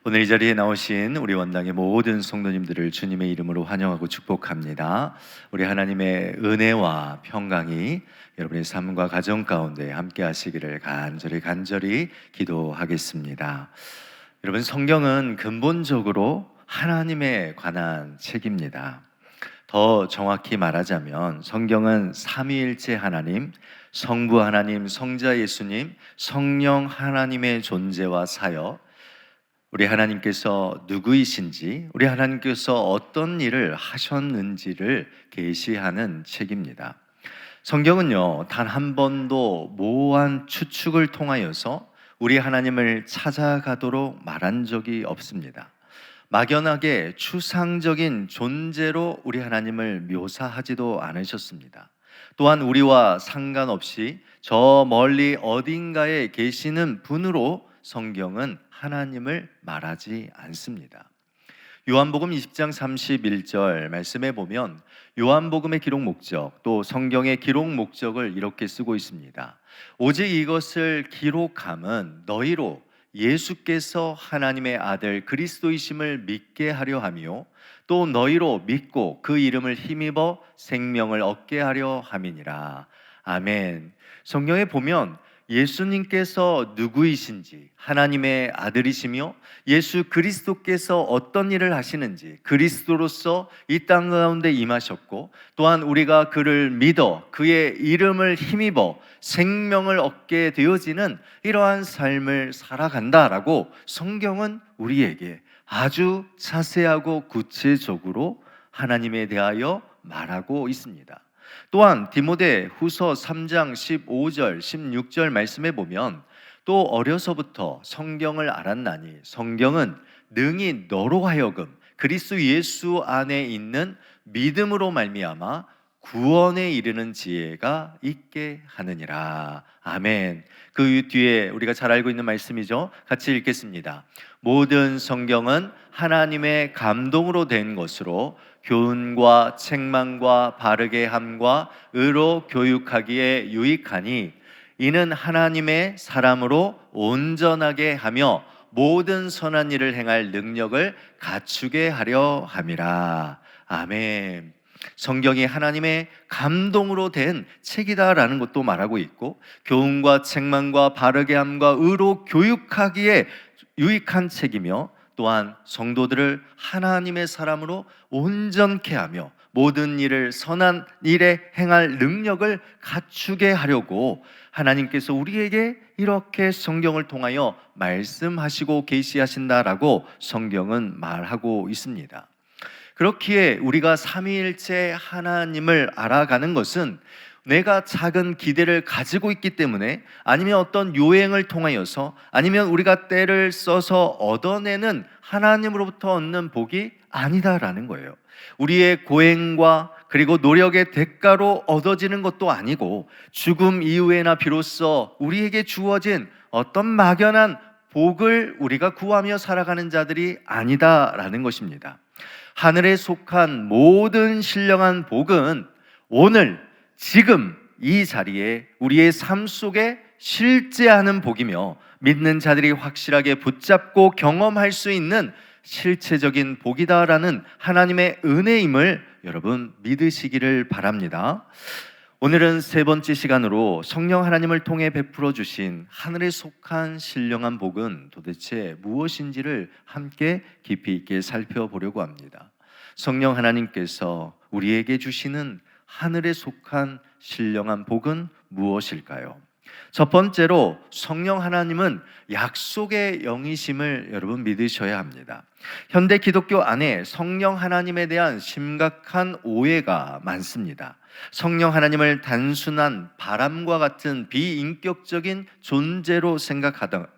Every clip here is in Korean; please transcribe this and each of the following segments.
오늘 이 자리에 나오신 우리 원당의 모든 성도님들을 주님의 이름으로 환영하고 축복합니다. 우리 하나님의 은혜와 평강이 여러분의 삶과 가정 가운데 함께 하시기를 간절히 기도하겠습니다. 여러분, 성경은 근본적으로 하나님에 관한 책입니다. 더 정확히 말하자면 성경은 삼위일체 하나님, 성부 하나님, 성자 예수님, 성령 하나님의 존재와 사역, 우리 하나님께서 누구이신지, 우리 하나님께서 어떤 일을 하셨는지를 계시하는 책입니다. 성경은요, 단 한 번도 모호한 추측을 통하여서 우리 하나님을 찾아가도록 말한 적이 없습니다. 막연하게 추상적인 존재로 우리 하나님을 묘사하지도 않으셨습니다. 또한 우리와 상관없이 저 멀리 어딘가에 계시는 분으로 성경은 하나님을 말하지 않습니다. 요한복음 20장 31절 말씀에 보면 요한복음의 기록 목적, 또 성경의 기록 목적을 이렇게 쓰고 있습니다. 오직 이것을 기록함은 너희로 예수께서 하나님의 아들 그리스도이심을 믿게 하려 하며 또 너희로 믿고 그 이름을 힘입어 생명을 얻게 하려 함이니라. 아멘. 성경에 보면 예수님께서 누구이신지, 하나님의 아들이시며 예수 그리스도께서 어떤 일을 하시는지, 그리스도로서 이 땅 가운데 임하셨고, 또한 우리가 그를 믿어 그의 이름을 힘입어 생명을 얻게 되어지는 이러한 삶을 살아간다라고 성경은 우리에게 아주 자세하고 구체적으로 하나님에 대하여 말하고 있습니다. 또한 디모데 후서 3장 15절 16절 말씀에 보면 또 어려서부터 성경을 알았나니 성경은 능히 너로 하여금 그리스도 예수 안에 있는 믿음으로 말미암아 구원에 이르는 지혜가 있게 하느니라. 아멘. 그 뒤에 우리가 잘 알고 있는 말씀이죠. 같이 읽겠습니다. 모든 성경은 하나님의 감동으로 된 것으로 교훈과 책망과 바르게 함과 의로 교육하기에 유익하니 이는 하나님의 사람으로 온전하게 하며 모든 선한 일을 행할 능력을 갖추게 하려 함이라. 아멘. 성경이 하나님의 감동으로 된 책이다라는 것도 말하고 있고, 교훈과 책망과 바르게 함과 의로 교육하기에 유익한 책이며, 또한 성도들을 하나님의 사람으로 온전케 하며 모든 일을 선한 일에 행할 능력을 갖추게 하려고 하나님께서 우리에게 이렇게 성경을 통하여 말씀하시고 계시하신다라고 성경은 말하고 있습니다. 그렇기에 우리가 삼위일체 하나님을 알아가는 것은 내가 작은 기대를 가지고 있기 때문에, 아니면 어떤 요행을 통하여서, 아니면 우리가 때를 써서 얻어내는 하나님으로부터 얻는 복이 아니다라는 거예요. 우리의 고행과 그리고 노력의 대가로 얻어지는 것도 아니고, 죽음 이후에나 비로소 우리에게 주어진 어떤 막연한 복을 우리가 구하며 살아가는 자들이 아니다라는 것입니다. 하늘에 속한 모든 신령한 복은 오늘 지금 이 자리에 우리의 삶 속에 실제하는 복이며, 믿는 자들이 확실하게 붙잡고 경험할 수 있는 실체적인 복이다라는 하나님의 은혜임을 여러분 믿으시기를 바랍니다. 오늘은 세 번째 시간으로 성령 하나님을 통해 베풀어 주신 하늘에 속한 신령한 복은 도대체 무엇인지를 함께 깊이 있게 살펴보려고 합니다. 성령 하나님께서 우리에게 주시는 하늘에 속한 신령한 복은 무엇일까요? 첫 번째로 성령 하나님은 약속의 영이심을 여러분 믿으셔야 합니다. 현대 기독교 안에 성령 하나님에 대한 심각한 오해가 많습니다. 성령 하나님을 단순한 바람과 같은 비인격적인 존재로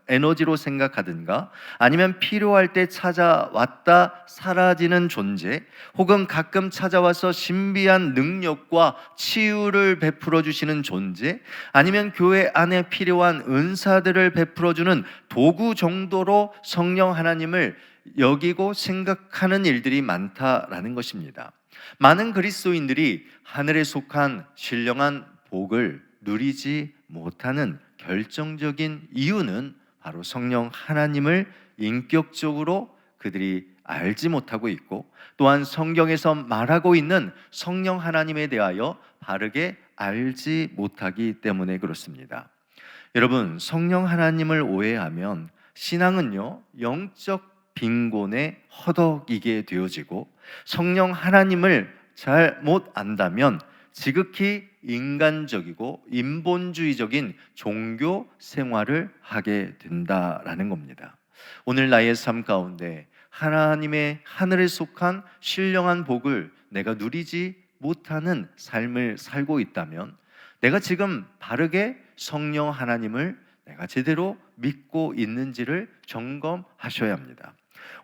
에너지로 생각하든가, 아니면 필요할 때 찾아왔다 사라지는 존재, 혹은 가끔 찾아와서 신비한 능력과 치유를 베풀어 주시는 존재, 아니면 교회 안에 필요한 은사들을 베풀어 주는 도구 정도로 성령 하나님을 여기고 생각하는 일들이 많다라는 것입니다. 많은 그리스도인들이 하늘에 속한 신령한 복을 누리지 못하는 결정적인 이유는 바로 성령 하나님을 인격적으로 그들이 알지 못하고 있고, 또한 성경에서 말하고 있는 성령 하나님에 대하여 바르게 알지 못하기 때문에 그렇습니다. 여러분, 성령 하나님을 오해하면 신앙은요, 영적 빈곤에 허덕이게 되어지고, 성령 하나님을 잘 못 안다면 지극히 인간적이고 인본주의적인 종교 생활을 하게 된다라는 겁니다. 오늘 나의 삶 가운데 하나님의 하늘에 속한 신령한 복을 내가 누리지 못하는 삶을 살고 있다면, 내가 지금 바르게 성령 하나님을 내가 제대로 믿고 있는지를 점검하셔야 합니다.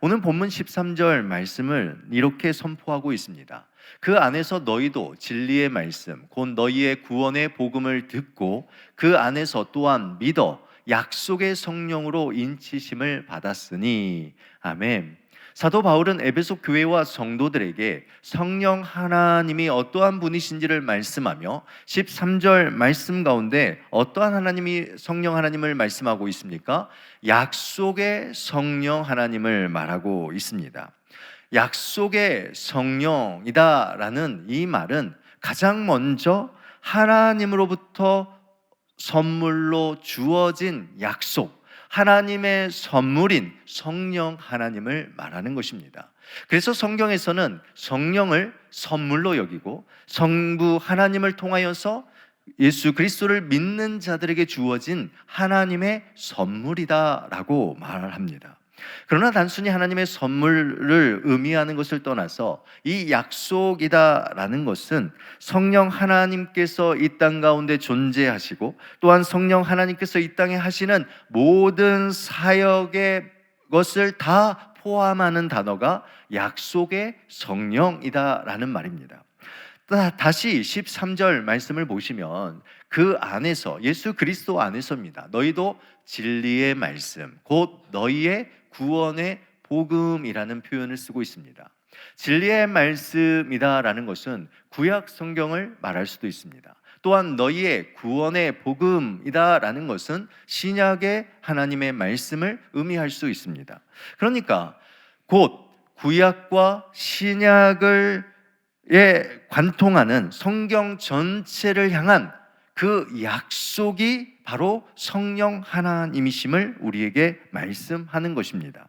오늘 본문 13절 말씀을 이렇게 선포하고 있습니다. 그 안에서 너희도 진리의 말씀, 곧 너희의 구원의 복음을 듣고 그 안에서 또한 믿어 약속의 성령으로 인치심을 받았으니. 아멘. 사도 바울은 에베소 교회와 성도들에게 성령 하나님이 어떠한 분이신지를 말씀하며 13절 말씀 가운데 어떠한 성령 하나님을 말씀하고 있습니까? 약속의 성령 하나님을 말하고 있습니다. 약속의 성령이다라는 이 말은 가장 먼저 하나님으로부터 선물로 주어진 약속, 하나님의 선물인 성령 하나님을 말하는 것입니다. 그래서 성경에서는 성령을 선물로 여기고 성부 하나님을 통하여서 예수 그리스도를 믿는 자들에게 주어진 하나님의 선물이다라고 말합니다. 그러나 단순히 하나님의 선물을 의미하는 것을 떠나서 이 약속이다라는 것은 성령 하나님께서 이 땅 가운데 존재하시고, 또한 성령 하나님께서 이 땅에 하시는 모든 사역의 것을 다 포함하는 단어가 약속의 성령이다라는 말입니다. 다시 13절 말씀을 보시면 그 안에서, 예수 그리스도 안에서입니다. 너희도 진리의 말씀, 곧 너희의 구원의 복음이라는 표현을 쓰고 있습니다. 진리의 말씀이다라는 것은 구약 성경을 말할 수도 있습니다. 또한 너희의 구원의 복음이다라는 것은 신약의 하나님의 말씀을 의미할 수 있습니다. 그러니까 곧 구약과 신약을 관통하는 성경 전체를 향한 그 약속이 바로 성령 하나님이심을 우리에게 말씀하는 것입니다.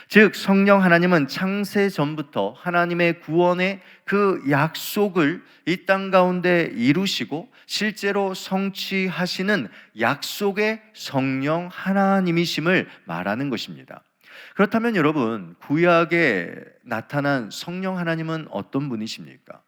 즉 성령 하나님은 창세 전부터 하나님의 구원의 그 약속을 이 땅 가운데 이루시고 실제로 성취하시는 약속의 성령 하나님이심을 말하는 것입니다. 그렇다면 여러분, 구약에 나타난 성령 하나님은 어떤 분이십니까?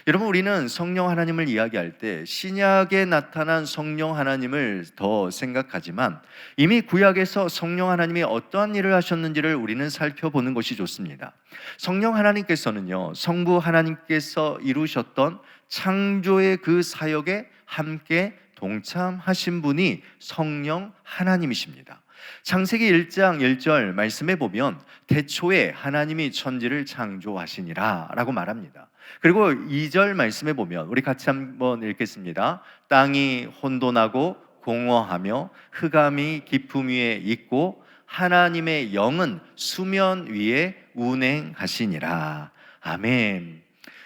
여러분, 우리는 성령 하나님을 이야기할 때 신약에 나타난 성령 하나님을 더 생각하지만, 이미 구약에서 성령 하나님이 어떠한 일을 하셨는지를 우리는 살펴보는 것이 좋습니다. 성령 하나님께서는요, 성부 하나님께서 이루셨던 창조의 그 사역에 함께 동참하신 분이 성령 하나님이십니다. 창세기 1장 1절 말씀에 보면 태초에 하나님이 천지를 창조하시니라 라고 말합니다. 그리고 2절 말씀에 보면 우리 같이 한번 읽겠습니다. 땅이 혼돈하고 공허하며 흑암이 깊음 위에 있고 하나님의 영은 수면 위에 운행하시니라. 아멘.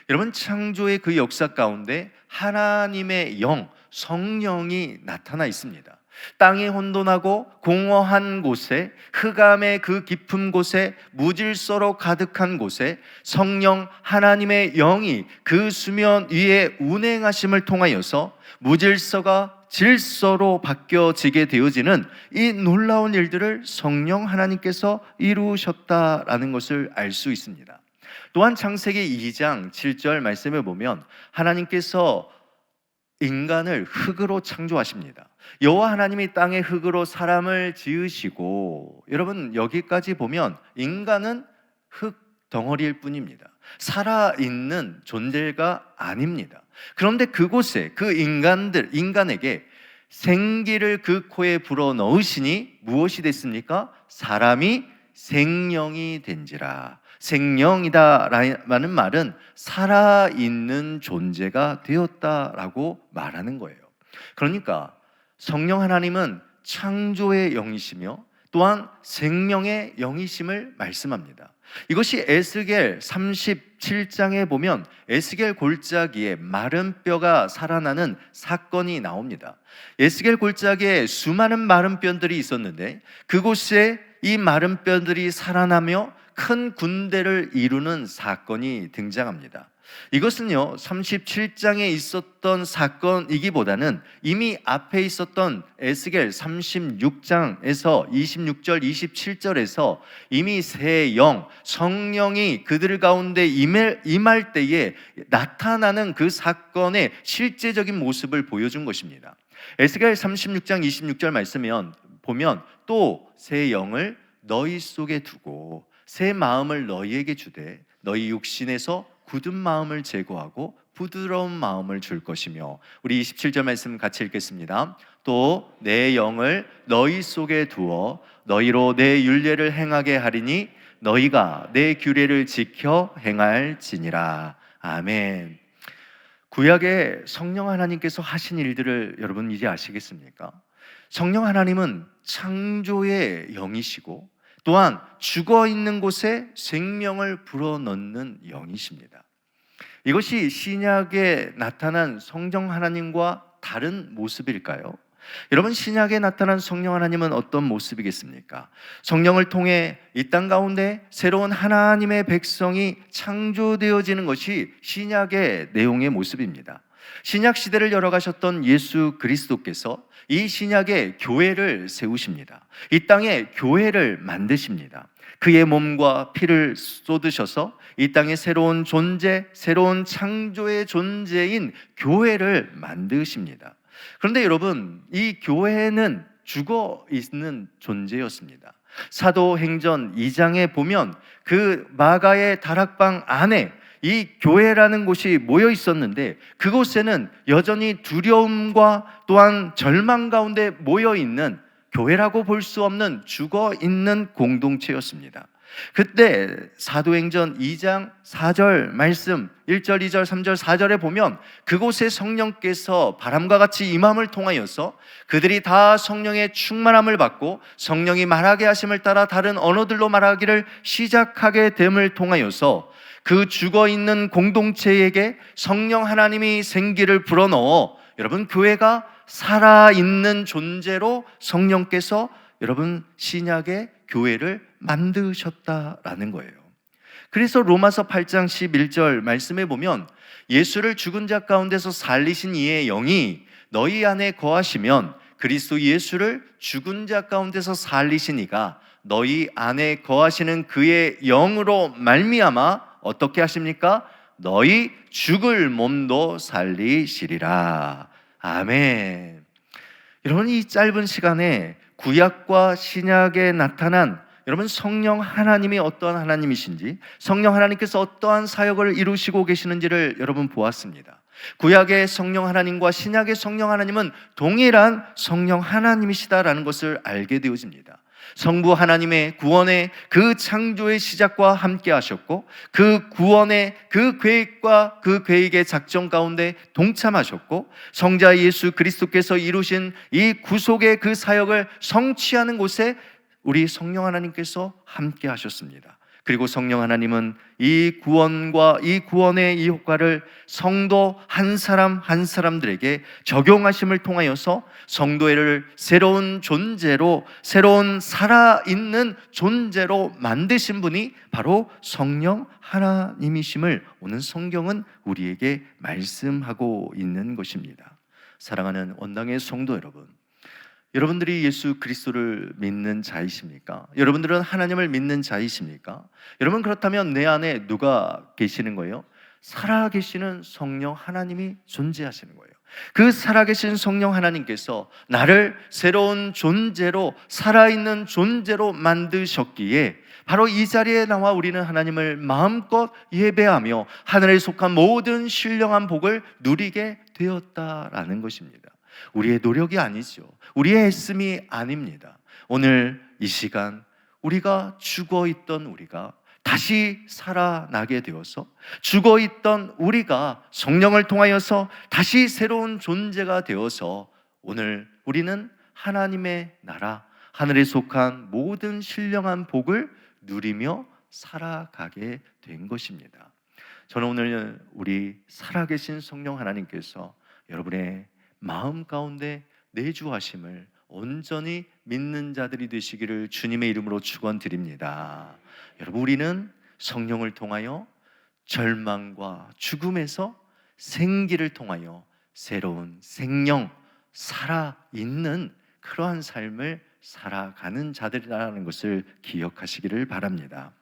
여러분, 창조의 그 역사 가운데 하나님의 영, 성령이 나타나 있습니다. 땅이 혼돈하고 공허한 곳에, 흑암의 그 깊은 곳에, 무질서로 가득한 곳에 성령 하나님의 영이 그 수면 위에 운행하심을 통하여서 무질서가 질서로 바뀌어지게 되어지는 이 놀라운 일들을 성령 하나님께서 이루셨다라는 것을 알 수 있습니다. 또한 창세기 2장 7절 말씀에 보면 하나님께서 인간을 흙으로 창조하십니다. 여호와 하나님이 땅의 흙으로 사람을 지으시고, 여러분 여기까지 보면 인간은 흙 덩어리일 뿐입니다. 살아있는 존재가 아닙니다. 그런데 그곳에 그 인간에게 생기를 그 코에 불어넣으시니 무엇이 됐습니까? 사람이 생명이 된지라. 생명이다라는 말은 살아있는 존재가 되었다라고 말하는 거예요. 그러니까 성령 하나님은 창조의 영이시며 또한 생명의 영이심을 말씀합니다. 이것이 에스겔 37장에 보면 에스겔 골짜기에 마른 뼈가 살아나는 사건이 나옵니다. 에스겔 골짜기에 수많은 마른 뼈들이 있었는데 그곳에 이 마른 뼈들이 살아나며 큰 군대를 이루는 사건이 등장합니다. 이것은요 37장에 있었던 사건이기보다는 이미 앞에 있었던 에스겔 36장에서 26절 27절에서 이미 새 영 성령이 그들 가운데 임할 때에 나타나는 그 사건의 실제적인 모습을 보여준 것입니다. 에스겔 36장 26절 말씀에 보면 또 새 영을 너희 속에 두고 새 마음을 너희에게 주되 너희 육신에서 굳은 마음을 제거하고 부드러운 마음을 줄 것이며, 우리 27절 말씀 같이 읽겠습니다. 또 내 영을 너희 속에 두어 너희로 내 율례를 행하게 하리니 너희가 내 규례를 지켜 행할지니라. 아멘. 구약의 성령 하나님께서 하신 일들을 여러분 이제 아시겠습니까? 성령 하나님은 창조의 영이시고 또한 죽어있는 곳에 생명을 불어넣는 영이십니다. 이것이 신약에 나타난 성령 하나님과 다른 모습일까요? 여러분, 신약에 나타난 성령 하나님은 어떤 모습이겠습니까? 성령을 통해 이 땅 가운데 새로운 하나님의 백성이 창조되어지는 것이 신약의 내용의 모습입니다. 신약 시대를 열어가셨던 예수 그리스도께서 이 신약의 교회를 세우십니다. 이 땅에 교회를 만드십니다. 그의 몸과 피를 쏟으셔서 이 땅에 새로운 존재, 새로운 창조의 존재인 교회를 만드십니다. 그런데 여러분, 이 교회는 죽어 있는 존재였습니다. 사도행전 2장에 보면 그 마가의 다락방 안에 이 교회라는 곳이 모여 있었는데 그곳에는 여전히 두려움과 또한 절망 가운데 모여 있는, 교회라고 볼 수 없는 죽어 있는 공동체였습니다. 그때 사도행전 2장 4절 말씀 1절, 2절, 3절, 4절에 보면 그곳에 성령께서 바람과 같이 임함을 통하여서 그들이 다 성령의 충만함을 받고 성령이 말하게 하심을 따라 다른 언어들로 말하기를 시작하게 됨을 통하여서 그 죽어있는 공동체에게 성령 하나님이 생기를 불어넣어 여러분 교회가 살아있는 존재로 성령께서 여러분 신약의 교회를 만드셨다라는 거예요. 그래서 로마서 8장 11절 말씀에 보면 예수를 죽은 자 가운데서 살리신 이의 영이 너희 안에 거하시면 그리스도 예수를 죽은 자 가운데서 살리신 이가 너희 안에 거하시는 그의 영으로 말미암아 어떻게 하십니까? 너희 죽을 몸도 살리시리라. 아멘. 여러분, 이 짧은 시간에 구약과 신약에 나타난 여러분 성령 하나님이 어떠한 하나님이신지, 성령 하나님께서 어떠한 사역을 이루시고 계시는지를 여러분 보았습니다. 구약의 성령 하나님과 신약의 성령 하나님은 동일한 성령 하나님이시다라는 것을 알게 되어집니다. 성부 하나님의 구원의 그 창조의 시작과 함께 하셨고 그 구원의 그 계획과 그 계획의 작정 가운데 동참하셨고 성자 예수 그리스도께서 이루신 이 구속의 그 사역을 성취하는 곳에 우리 성령 하나님께서 함께 하셨습니다. 그리고 성령 하나님은 이 구원과 이 구원의 이 효과를 성도 한 사람 한 사람들에게 적용하심을 통하여서 성도를 새로운 존재로, 새로운 살아있는 존재로 만드신 분이 바로 성령 하나님이심을 오늘 성경은 우리에게 말씀하고 있는 것입니다. 사랑하는 원당의 성도 여러분, 여러분들이 예수 그리스도를 믿는 자이십니까? 여러분들은 하나님을 믿는 자이십니까? 여러분, 그렇다면 내 안에 누가 계시는 거예요? 살아계시는 성령 하나님이 존재하시는 거예요. 그 살아계신 성령 하나님께서 나를 새로운 존재로, 살아있는 존재로 만드셨기에 바로 이 자리에 나와 우리는 하나님을 마음껏 예배하며 하늘에 속한 모든 신령한 복을 누리게 되었다라는 것입니다. 우리의 노력이 아니죠. 우리의 애씀이 아닙니다. 오늘 이 시간 우리가 죽어있던 우리가 다시 살아나게 되어서 죽어있던 우리가 성령을 통하여서 다시 새로운 존재가 되어서 오늘 우리는 하나님의 나라, 하늘에 속한 모든 신령한 복을 누리며 살아가게 된 것입니다. 저는 오늘 우리 살아계신 성령 하나님께서 여러분의 마음 가운데 내주하심을 온전히 믿는 자들이 되시기를 주님의 이름으로 축원드립니다. 여러분, 우리는 성령을 통하여 절망과 죽음에서 생기를 통하여 새로운 생명, 살아있는 그러한 삶을 살아가는 자들이라는 것을 기억하시기를 바랍니다.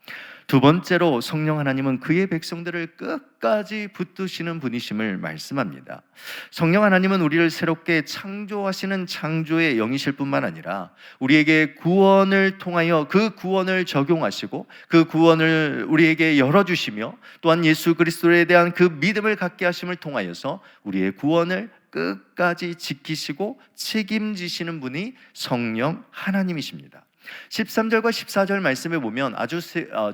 두 번째로 성령 하나님은 그의 백성들을 끝까지 붙드시는 분이심을 말씀합니다. 성령 하나님은 우리를 새롭게 창조하시는 창조의 영이실 뿐만 아니라 우리에게 구원을 통하여 그 구원을 적용하시고 그 구원을 우리에게 열어주시며 또한 예수 그리스도에 대한 그 믿음을 갖게 하심을 통하여서 우리의 구원을 끝까지 지키시고 책임지시는 분이 성령 하나님이십니다. 13절과 14절 말씀에 보면 아주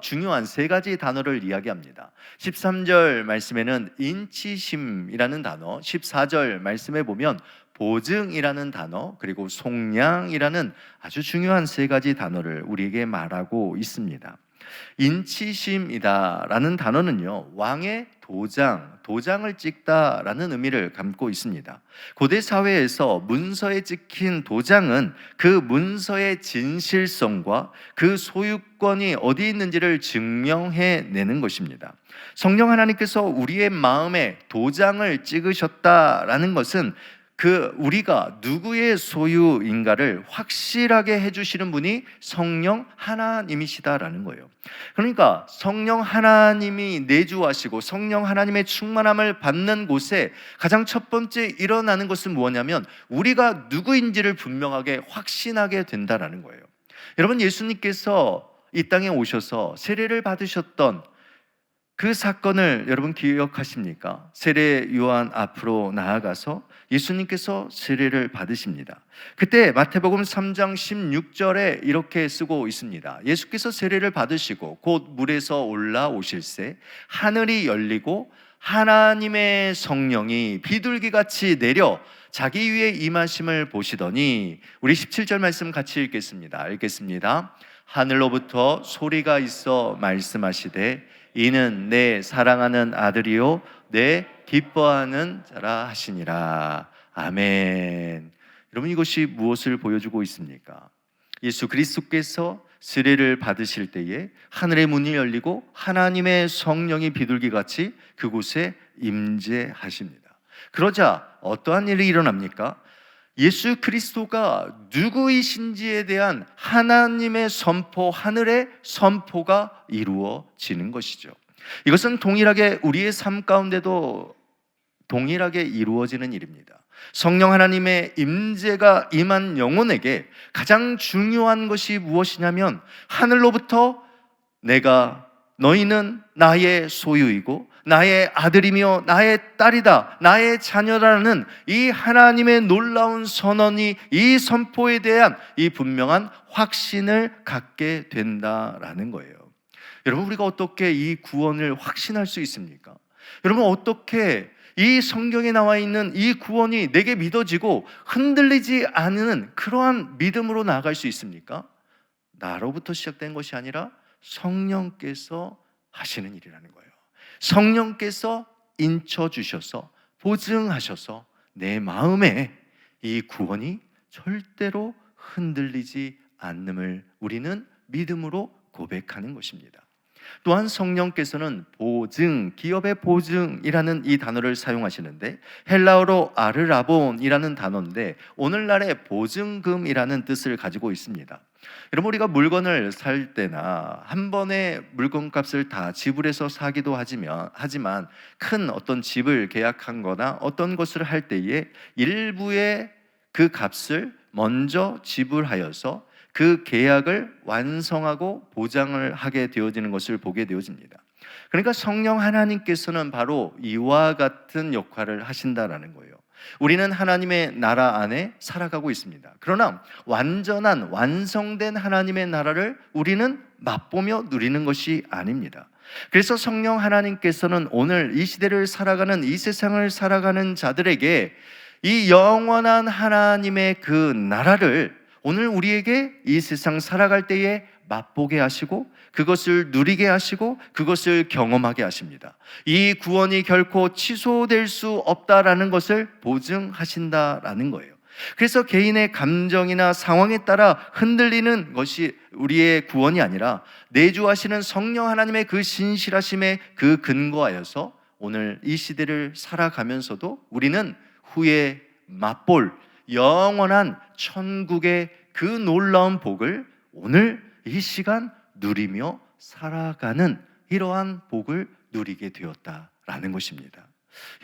중요한 세 가지 단어를 이야기합니다. 13절 말씀에는 인치심이라는 단어, 14절 말씀에 보면 보증이라는 단어, 그리고 속량이라는 아주 중요한 세 가지 단어를 우리에게 말하고 있습니다. 인치심이다라는 단어는요, 왕의 도장을 찍다라는 의미를 담고 있습니다. 고대 사회에서 문서에 찍힌 도장은 그 문서의 진실성과 그 소유권이 어디 있는지를 증명해내는 것입니다. 성령 하나님께서 우리의 마음에 도장을 찍으셨다라는 것은 우리가 누구의 소유인가를 확실하게 해주시는 분이 성령 하나님이시다라는 거예요. 그러니까 성령 하나님이 내주하시고 성령 하나님의 충만함을 받는 곳에 가장 첫 번째 일어나는 것은 뭐냐면 우리가 누구인지를 분명하게 확신하게 된다라는 거예요. 여러분, 예수님께서 이 땅에 오셔서 세례를 받으셨던 그 사건을 여러분 기억하십니까? 세례 요한 앞으로 나아가서 예수님께서 세례를 받으십니다. 그때 마태복음 3장 16절에 이렇게 쓰고 있습니다. 예수께서 세례를 받으시고 곧 물에서 올라오실새 하늘이 열리고 하나님의 성령이 비둘기같이 내려 자기 위에 임하심을 보시더니, 우리 17절 말씀 같이 읽겠습니다. 하늘로부터 소리가 있어 말씀하시되 이는 내 사랑하는 아들이요 내 기뻐하는 자라 하시니라. 아멘. 여러분, 이것이 무엇을 보여주고 있습니까? 예수 그리스도께서 세례를 받으실 때에 하늘의 문이 열리고 하나님의 성령이 비둘기같이 그곳에 임재하십니다. 그러자 어떠한 일이 일어납니까? 예수 그리스도가 누구이신지에 대한 하나님의 선포, 하늘의 선포가 이루어지는 것이죠. 이것은 동일하게 우리의 삶 가운데도 동일하게 이루어지는 일입니다. 성령 하나님의 임재가 임한 영혼에게 가장 중요한 것이 무엇이냐면 하늘로부터 너희는 나의 소유이고 나의 아들이며 나의 딸이다, 나의 자녀라는 이 하나님의 놀라운 선언이, 이 선포에 대한 이 분명한 확신을 갖게 된다라는 거예요. 여러분, 우리가 어떻게 이 구원을 확신할 수 있습니까? 여러분, 어떻게 이 성경에 나와 있는 이 구원이 내게 믿어지고 흔들리지 않는 그러한 믿음으로 나아갈 수 있습니까? 나로부터 시작된 것이 아니라 성령께서 하시는 일이라는 거예요. 성령께서 인쳐주셔서 보증하셔서 내 마음에 이 구원이 절대로 흔들리지 않음을 우리는 믿음으로 고백하는 것입니다. 또한 성령께서는 보증, 기업의 보증이라는 이 단어를 사용하시는데 헬라어로 아르라본이라는 단어인데 오늘날의 보증금이라는 뜻을 가지고 있습니다. 여러분, 우리가 물건을 살 때나 한 번에 물건값을 다 지불해서 사기도 하지만 큰 어떤 집을 계약한 거나 어떤 것을 할 때에 일부의 그 값을 먼저 지불하여서 그 계약을 완성하고 보장을 하게 되어지는 것을 보게 되어집니다. 그러니까 성령 하나님께서는 바로 이와 같은 역할을 하신다라는 거예요. 우리는 하나님의 나라 안에 살아가고 있습니다. 그러나 완전한 완성된 하나님의 나라를 우리는 맛보며 누리는 것이 아닙니다. 그래서 성령 하나님께서는 오늘 이 시대를 살아가는, 이 세상을 살아가는 자들에게 이 영원한 하나님의 그 나라를 오늘 우리에게 이 세상 살아갈 때에 맛보게 하시고 그것을 누리게 하시고 그것을 경험하게 하십니다. 이 구원이 결코 취소될 수 없다라는 것을 보증하신다라는 거예요. 그래서 개인의 감정이나 상황에 따라 흔들리는 것이 우리의 구원이 아니라 내주하시는 성령 하나님의 그 신실하심에 그 근거하여서 오늘 이 시대를 살아가면서도 우리는 후에 맛볼 영원한 천국의 그 놀라운 복을 오늘 이 시간 누리며 살아가는 이러한 복을 누리게 되었다라는 것입니다.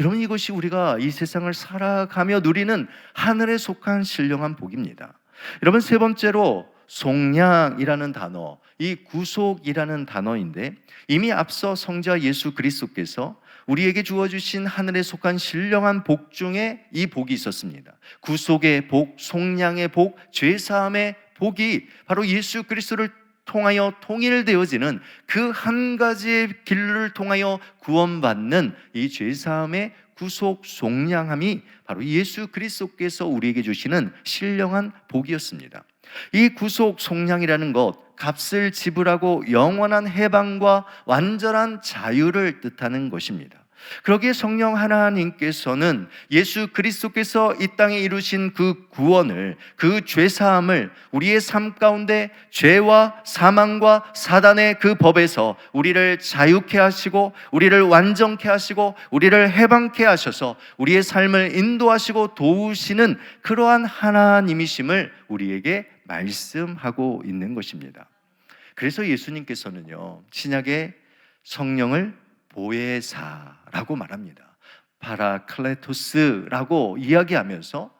여러분, 이것이 우리가 이 세상을 살아가며 누리는 하늘에 속한 신령한 복입니다. 여러분, 세 번째로 속량이라는 단어, 이 구속이라는 단어인데 이미 앞서 성자 예수 그리스도께서 우리에게 주어주신 하늘에 속한 신령한 복 중에 이 복이 있었습니다. 구속의 복, 속량의 복, 죄사함의 복이 바로 예수 그리스도를 통하여 통일되어지는 그 한 가지의 길을 통하여 구원받는 이 죄사함의 구속 속량함이 바로 예수 그리스도께서 우리에게 주시는 신령한 복이었습니다. 이 구속 속량이라는 것, 값을 지불하고 영원한 해방과 완전한 자유를 뜻하는 것입니다. 그러기에 성령 하나님께서는 예수 그리스도께서 이 땅에 이루신 그 구원을, 그 죄사함을 우리의 삶 가운데 죄와 사망과 사단의 그 법에서 우리를 자유케 하시고 우리를 완전케 하시고 우리를 해방케 하셔서 우리의 삶을 인도하시고 도우시는 그러한 하나님이심을 우리에게 말씀하고 있는 것입니다. 그래서 예수님께서는요, 신약의 성령을 보혜사라고 말합니다. 파라클레토스라고 이야기하면서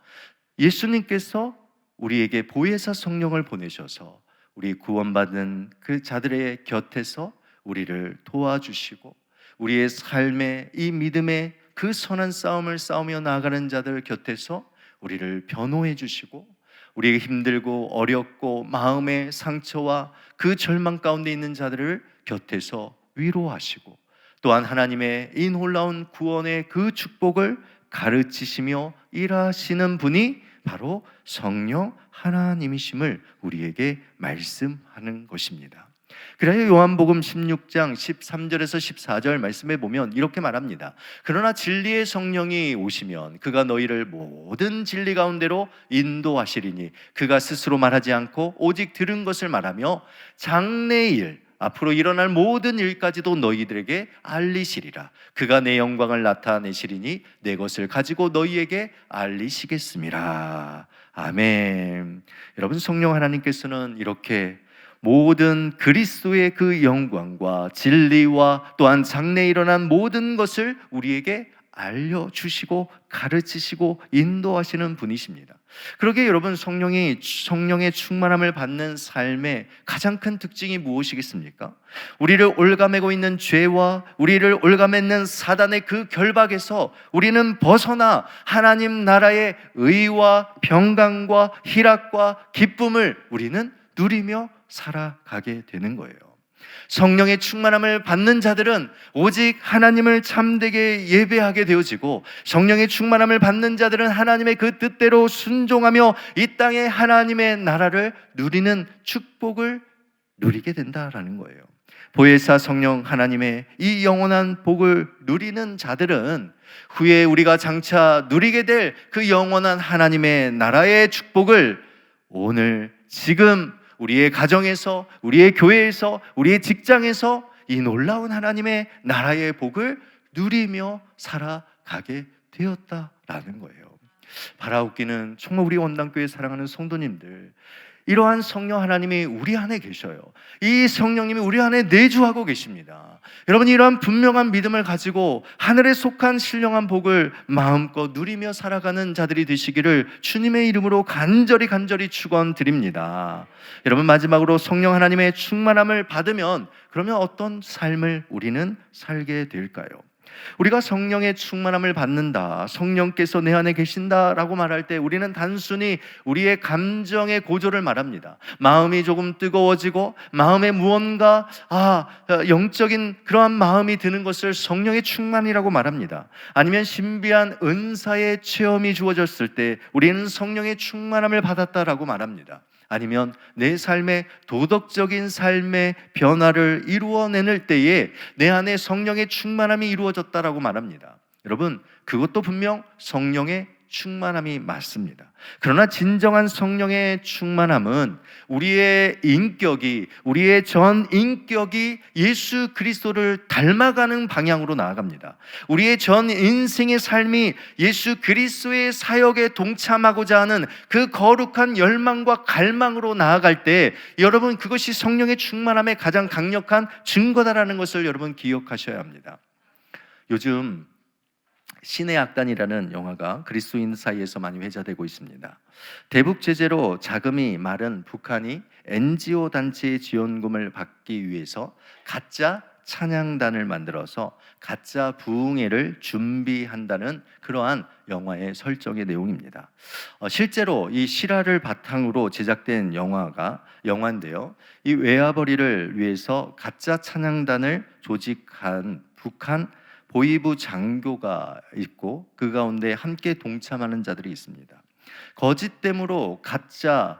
예수님께서 우리에게 보혜사 성령을 보내셔서 우리 구원받은 그 자들의 곁에서 우리를 도와주시고 우리의 삶의 이 믿음의 그 선한 싸움을 싸우며 나아가는 자들 곁에서 우리를 변호해 주시고 우리에게 힘들고 어렵고 마음의 상처와 그 절망 가운데 있는 자들을 곁에서 위로하시고 또한 하나님의 이 놀라운 구원의 그 축복을 가르치시며 일하시는 분이 바로 성령 하나님이심을 우리에게 말씀하는 것입니다. 그래서 요한복음 16장 13절에서 14절 말씀에 보면 이렇게 말합니다. 그러나 진리의 성령이 오시면 그가 너희를 모든 진리 가운데로 인도하시리니 그가 스스로 말하지 않고 오직 들은 것을 말하며 장래일 앞으로 일어날 모든 일까지도 너희들에게 알리시리라. 그가 내 영광을 나타내시리니 내 것을 가지고 너희에게 알리시겠습니다. 아멘. 여러분, 성령 하나님께서는 이렇게 모든 그리스도의 그 영광과 진리와 또한 장래에 일어난 모든 것을 우리에게 알려주시고 가르치시고 인도하시는 분이십니다. 그러기에 여러분, 성령의 충만함을 받는 삶의 가장 큰 특징이 무엇이겠습니까? 우리를 올가매고 있는 죄와 우리를 올가매는 사단의 그 결박에서 우리는 벗어나 하나님 나라의 의와 평강과 희락과 기쁨을 우리는 누리며 살아가게 되는 거예요. 성령의 충만함을 받는 자들은 오직 하나님을 참되게 예배하게 되어지고 성령의 충만함을 받는 자들은 하나님의 그 뜻대로 순종하며 이 땅에 하나님의 나라를 누리는 축복을 누리게 된다라는 거예요. 보혜사 성령 하나님의 이 영원한 복을 누리는 자들은 후에 우리가 장차 누리게 될 그 영원한 하나님의 나라의 축복을 오늘 지금 우리의 가정에서, 우리의 교회에서, 우리의 직장에서 이 놀라운 하나님의 나라의 복을 누리며 살아가게 되었다라는 거예요. 바라옵기는 정말 우리 원당교회 사랑하는 성도님들, 이러한 성령 하나님이 우리 안에 계셔요. 이 성령님이 우리 안에 내주하고 계십니다. 여러분, 이러한 분명한 믿음을 가지고 하늘에 속한 신령한 복을 마음껏 누리며 살아가는 자들이 되시기를 주님의 이름으로 간절히 축원드립니다. 여러분, 마지막으로 성령 하나님의 충만함을 받으면 그러면 어떤 삶을 우리는 살게 될까요? 우리가 성령의 충만함을 받는다, 성령께서 내 안에 계신다라고 말할 때 우리는 단순히 우리의 감정의 고조를 말합니다. 마음이 조금 뜨거워지고 마음에 무언가 영적인 그러한 마음이 드는 것을 성령의 충만이라고 말합니다. 아니면 신비한 은사의 체험이 주어졌을 때 우리는 성령의 충만함을 받았다라고 말합니다. 아니면 내 삶의 도덕적인 삶의 변화를 이루어내는 때에 내 안에 성령의 충만함이 이루어졌다라고 말합니다. 여러분, 그것도 분명 성령의 충만함이 맞습니다. 그러나 진정한 성령의 충만함은 우리의 인격이, 우리의 전 인격이 예수 그리스도를 닮아가는 방향으로 나아갑니다. 우리의 전 인생의 삶이 예수 그리스도의 사역에 동참하고자 하는 그 거룩한 열망과 갈망으로 나아갈 때 여러분, 그것이 성령의 충만함의 가장 강력한 증거다라는 것을 여러분 기억하셔야 합니다. 요즘 신의 악단이라는 영화가 그리스도인 사이에서 많이 회자되고 있습니다. 대북 제재로 자금이 마른 북한이 NGO 단체의 지원금을 받기 위해서 가짜 찬양단을 만들어서 가짜 부흥회를 준비한다는 그러한 영화의 설정의 내용입니다. 실제로 이 실화를 바탕으로 제작된 영화인데요. 이 외화벌이를 위해서 가짜 찬양단을 조직한 북한 보위부 장교가 있고 그 가운데 함께 동참하는 자들이 있습니다. 거짓됨으로 가짜로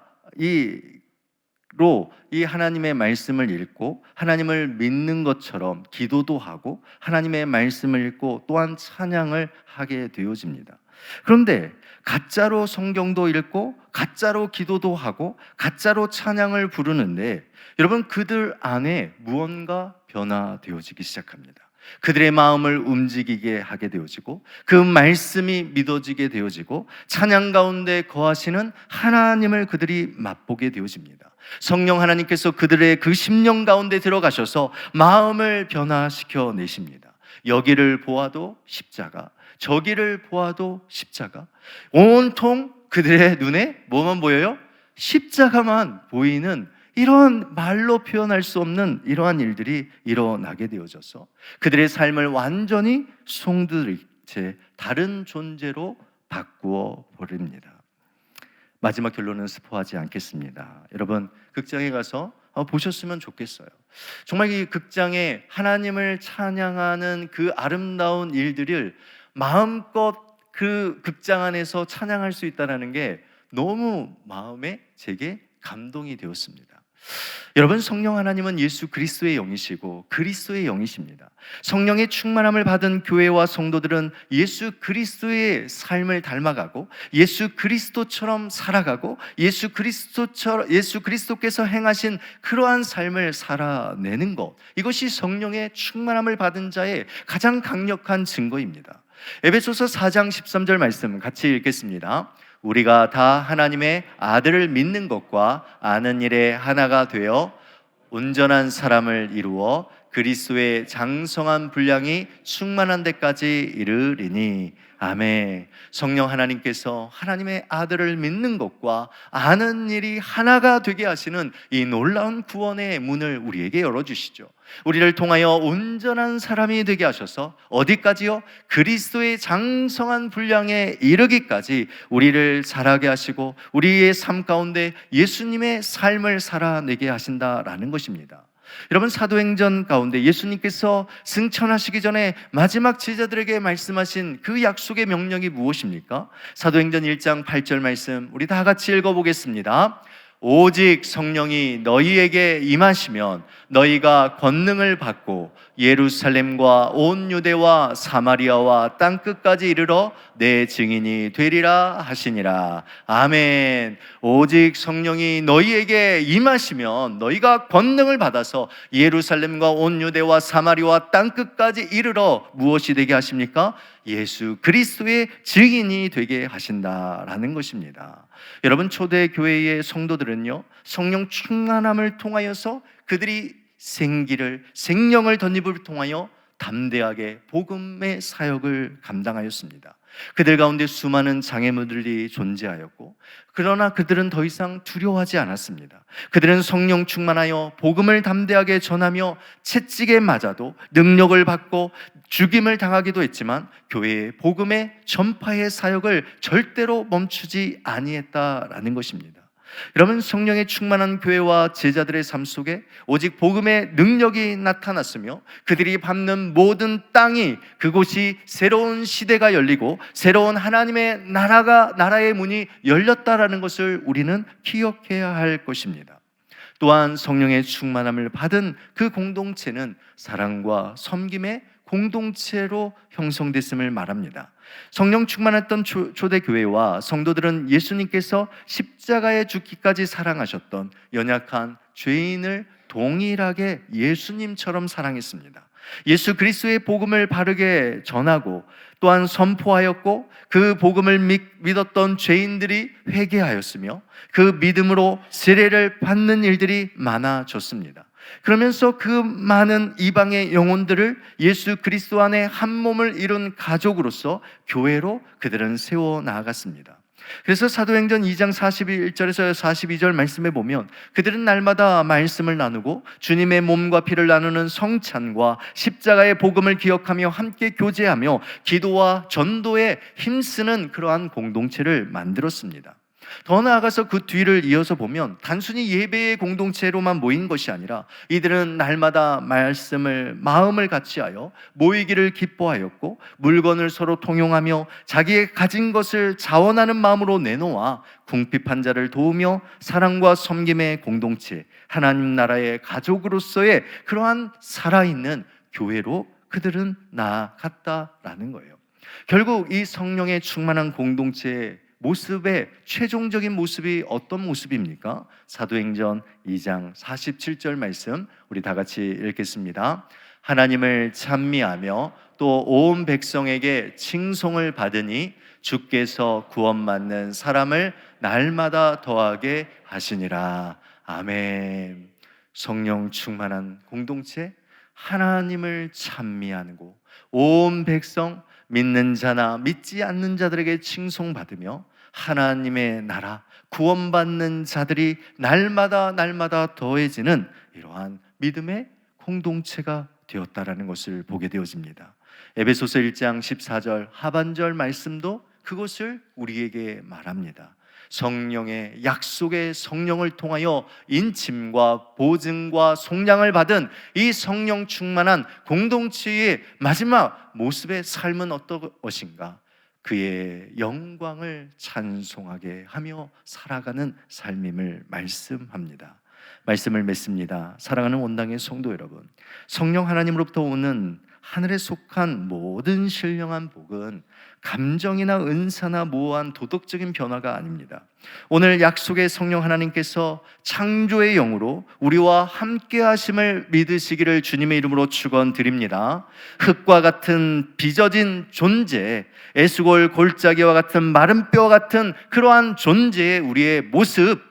이 하나님의 말씀을 읽고 하나님을 믿는 것처럼 기도도 하고 하나님의 말씀을 읽고 또한 찬양을 하게 되어집니다. 그런데 가짜로 성경도 읽고 가짜로 기도도 하고 가짜로 찬양을 부르는데 여러분, 그들 안에 무언가 변화되어지기 시작합니다. 그들의 마음을 움직이게 하게 되어지고 그 말씀이 믿어지게 되어지고 찬양 가운데 거하시는 하나님을 그들이 맛보게 되어집니다. 성령 하나님께서 그들의 그 심령 가운데 들어가셔서 마음을 변화시켜 내십니다. 여기를 보아도 십자가, 저기를 보아도 십자가, 온통 그들의 눈에 뭐만 보여요? 십자가만 보이는 이러한 말로 표현할 수 없는 이러한 일들이 일어나게 되어져서 그들의 삶을 완전히 송두리째 다른 존재로 바꾸어 버립니다. 마지막 결론은 스포하지 않겠습니다. 여러분, 극장에 가서 보셨으면 좋겠어요. 정말 이 극장에 하나님을 찬양하는 그 아름다운 일들을 마음껏 그 극장 안에서 찬양할 수 있다는 게 너무 마음에 제게 감동이 되었습니다. 여러분, 성령 하나님은 예수 그리스도의 영이시고 그리스도의 영이십니다. 성령의 충만함을 받은 교회와 성도들은 예수 그리스도의 삶을 닮아가고 예수 그리스도처럼 살아가고 예수 그리스도께서 행하신 그러한 삶을 살아내는 것, 이것이 성령의 충만함을 받은 자의 가장 강력한 증거입니다. 에베소서 4장 13절 말씀 같이 읽겠습니다. 우리가 다 하나님의 아들을 믿는 것과 아는 일에 하나가 되어 온전한 사람을 이루어 그리스도의 장성한 분량이 충만한 데까지 이르리니. 아멘. 성령 하나님께서 하나님의 아들을 믿는 것과 아는 일이 하나가 되게 하시는 이 놀라운 구원의 문을 우리에게 열어주시죠. 우리를 통하여 온전한 사람이 되게 하셔서 어디까지요? 그리스도의 장성한 분량에 이르기까지 우리를 자라게 하시고 우리의 삶 가운데 예수님의 삶을 살아내게 하신다라는 것입니다. 여러분, 사도행전 가운데 예수님께서 승천하시기 전에 마지막 제자들에게 말씀하신 그 약속의 명령이 무엇입니까? 사도행전 1장 8절 말씀 우리 다 같이 읽어보겠습니다. 오직 성령이 너희에게 임하시면 너희가 권능을 받고 예루살렘과 온 유대와 사마리아와 땅끝까지 이르러 내 증인이 되리라 하시니라. 아멘. 오직 성령이 너희에게 임하시면 너희가 권능을 받아서 예루살렘과 온 유대와 사마리아와 땅끝까지 이르러 무엇이 되게 하십니까? 예수 그리스도의 증인이 되게 하신다라는 것입니다. 여러분, 초대 교회의 성도들은요, 성령 충만함을 통하여서 그들이 생명을 덧입을 통하여 담대하게 복음의 사역을 감당하였습니다. 그들 가운데 수많은 장애물들이 존재하였고, 그러나 그들은 더 이상 두려워하지 않았습니다. 그들은 성령 충만하여 복음을 담대하게 전하며 채찍에 맞아도 능력을 받고 죽임을 당하기도 했지만 교회의 복음의 전파의 사역을 절대로 멈추지 아니했다라는 것입니다. 여러분, 성령의 충만한 교회와 제자들의 삶 속에 오직 복음의 능력이 나타났으며 그들이 밟는 모든 땅이, 그곳이 새로운 시대가 열리고 새로운 하나님의 나라의 문이 열렸다라는 것을 우리는 기억해야 할 것입니다. 또한 성령의 충만함을 받은 그 공동체는 사랑과 섬김의 공동체로 형성됐음을 말합니다. 성령 충만했던 초대교회와 성도들은 예수님께서 십자가에 죽기까지 사랑하셨던 연약한 죄인을 동일하게 예수님처럼 사랑했습니다. 예수 그리스도의 복음을 바르게 전하고 또한 선포하였고, 그 복음을 믿었던 죄인들이 회개하였으며 그 믿음으로 세례를 받는 일들이 많아졌습니다. 그러면서 그 많은 이방의 영혼들을 예수 그리스도 안에 한 몸을 이룬 가족으로서 교회로 그들은 세워 나아갔습니다. 그래서 사도행전 2장 41절에서 42절 말씀에 보면 그들은 날마다 말씀을 나누고 주님의 몸과 피를 나누는 성찬과 십자가의 복음을 기억하며 함께 교제하며 기도와 전도에 힘쓰는 그러한 공동체를 만들었습니다. 더 나아가서 그 뒤를 이어서 보면 단순히 예배의 공동체로만 모인 것이 아니라 이들은 날마다 마음을 같이하여 모이기를 기뻐하였고, 물건을 서로 통용하며 자기의 가진 것을 자원하는 마음으로 내놓아 궁핍한 자를 도우며 사랑과 섬김의 공동체, 하나님 나라의 가족으로서의 그러한 살아있는 교회로 그들은 나아갔다라는 거예요. 결국 이 성령의 충만한 공동체의 모습의 최종적인 모습이 어떤 모습입니까? 사도행전 2장 47절 말씀 우리 다 같이 읽겠습니다. 하나님을 찬미하며 또 온 백성에게 칭송을 받으니 주께서 구원받는 사람을 날마다 더하게 하시니라. 아멘. 성령 충만한 공동체, 하나님을 찬미하고 온 백성, 믿는 자나 믿지 않는 자들에게 칭송받으며 하나님의 나라, 구원받는 자들이 날마다 더해지는 이러한 믿음의 공동체가 되었다라는 것을 보게 되어집니다. 에베소서 1장 14절 하반절 말씀도 그것을 우리에게 말합니다. 성령의 약속의 성령을 통하여 인침과 보증과 속량을 받은 이 성령 충만한 공동체의 마지막 모습의 삶은 어떤 것인가? 그의 영광을 찬송하게 하며 살아가는 삶임을 말씀합니다. 말씀을 맺습니다. 사랑하는 원당의 성도 여러분, 성령 하나님으로부터 오는 하늘에 속한 모든 신령한 복은 감정이나 은사나 모호한 도덕적인 변화가 아닙니다. 오늘 약속의 성령 하나님께서 창조의 영으로 우리와 함께 하심을 믿으시기를 주님의 이름으로 축원드립니다. 흙과 같은 빚어진 존재, 에스골 골짜기와 같은 마른 뼈 같은 그러한 존재의 우리의 모습,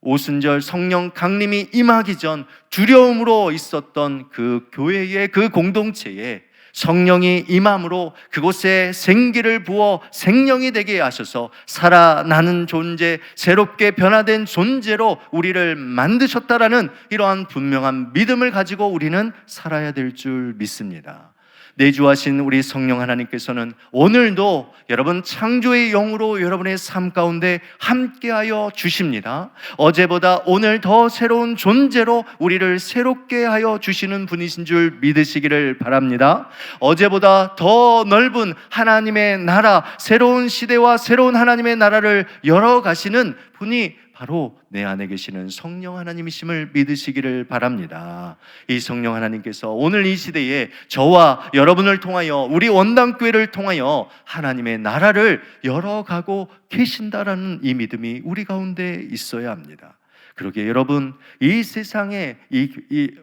오순절 성령 강림이 임하기 전 두려움으로 있었던 그 교회의 그 공동체에 성령이 임함으로 그곳에 생기를 부어 생명이 되게 하셔서 살아나는 존재, 새롭게 변화된 존재로 우리를 만드셨다라는 이러한 분명한 믿음을 가지고 우리는 살아야 될 줄 믿습니다. 내주하신 우리 성령 하나님께서는 오늘도 여러분 창조의 영으로 여러분의 삶 가운데 함께하여 주십니다. 어제보다 오늘 더 새로운 존재로 우리를 새롭게 하여 주시는 분이신 줄 믿으시기를 바랍니다. 어제보다 더 넓은 하나님의 나라, 새로운 시대와 새로운 하나님의 나라를 열어가시는 분이 바로 내 안에 계시는 성령 하나님이심을 믿으시기를 바랍니다. 이 성령 하나님께서 오늘 이 시대에 저와 여러분을 통하여 우리 원당교회를 통하여 하나님의 나라를 열어가고 계신다라는 이 믿음이 우리 가운데 있어야 합니다. 그러기에 여러분, 이 세상에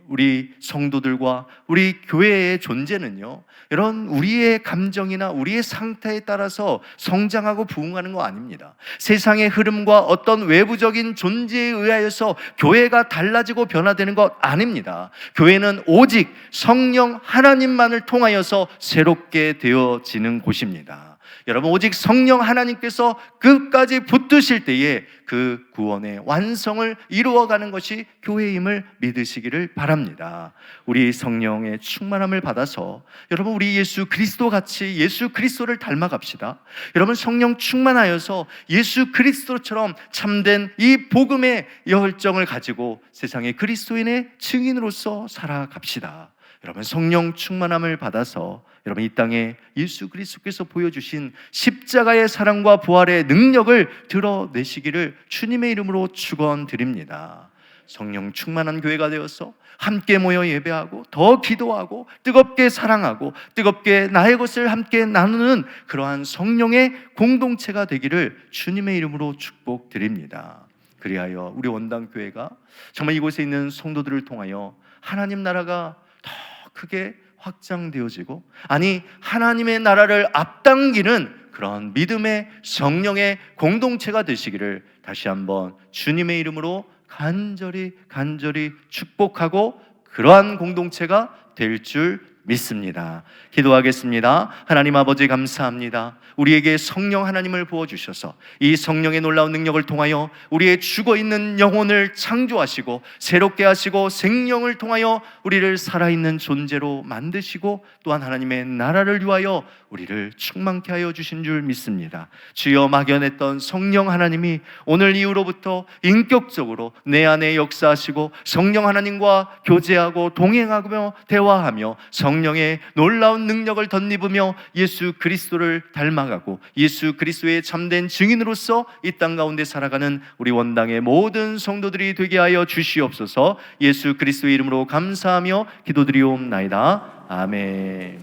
우리 성도들과 우리 교회의 존재는요, 이런 우리의 감정이나 우리의 상태에 따라서 성장하고 부흥하는 거 아닙니다. 세상의 흐름과 어떤 외부적인 존재에 의하여서 교회가 달라지고 변화되는 것 아닙니다. 교회는 오직 성령 하나님만을 통하여서 새롭게 되어지는 곳입니다. 여러분, 오직 성령 하나님께서 끝까지 붙드실 때에 그 구원의 완성을 이루어가는 것이 교회임을 믿으시기를 바랍니다. 우리 성령의 충만함을 받아서 여러분, 우리 예수 그리스도 같이 예수 그리스도를 닮아갑시다. 여러분, 성령 충만하여서 예수 그리스도처럼 참된 이 복음의 열정을 가지고 세상의 그리스도인의 증인으로서 살아갑시다. 여러분, 성령 충만함을 받아서 여러분, 이 땅에 예수 그리스도께서 보여주신 십자가의 사랑과 부활의 능력을 드러내시기를 주님의 이름으로 축원드립니다. 성령 충만한 교회가 되어서 함께 모여 예배하고 더 기도하고 뜨겁게 사랑하고 뜨겁게 나의 것을 함께 나누는 그러한 성령의 공동체가 되기를 주님의 이름으로 축복드립니다. 그리하여 우리 원당교회가 정말 이곳에 있는 성도들을 통하여 하나님 나라가 더 크게 확장되어지고, 아니 하나님의 나라를 앞당기는 그런 믿음의 성령의 공동체가 되시기를 다시 한번 주님의 이름으로 간절히 축복하고 그러한 공동체가 될 줄 믿습니다. 기도하겠습니다. 하나님 아버지, 감사합니다. 우리에게 성령 하나님을 부어주셔서 이 성령의 놀라운 능력을 통하여 우리의 죽어있는 영혼을 창조하시고 새롭게 하시고 생명을 통하여 우리를 살아있는 존재로 만드시고 또한 하나님의 나라를 위하여 우리를 충만케 하여 주신 줄 믿습니다. 주여, 막연했던 성령 하나님이 오늘 이후로부터 인격적으로 내 안에 역사하시고 성령 하나님과 교제하고 동행하며 대화하며 성령의 놀라운 능력을 덧입으며 예수 그리스도를 닮아가고 예수 그리스도의 참된 증인으로서 이 땅 가운데 살아가는 우리 원당의 모든 성도들이 되게 하여 주시옵소서. 예수 그리스도의 이름으로 감사하며 기도드리옵나이다. 아멘.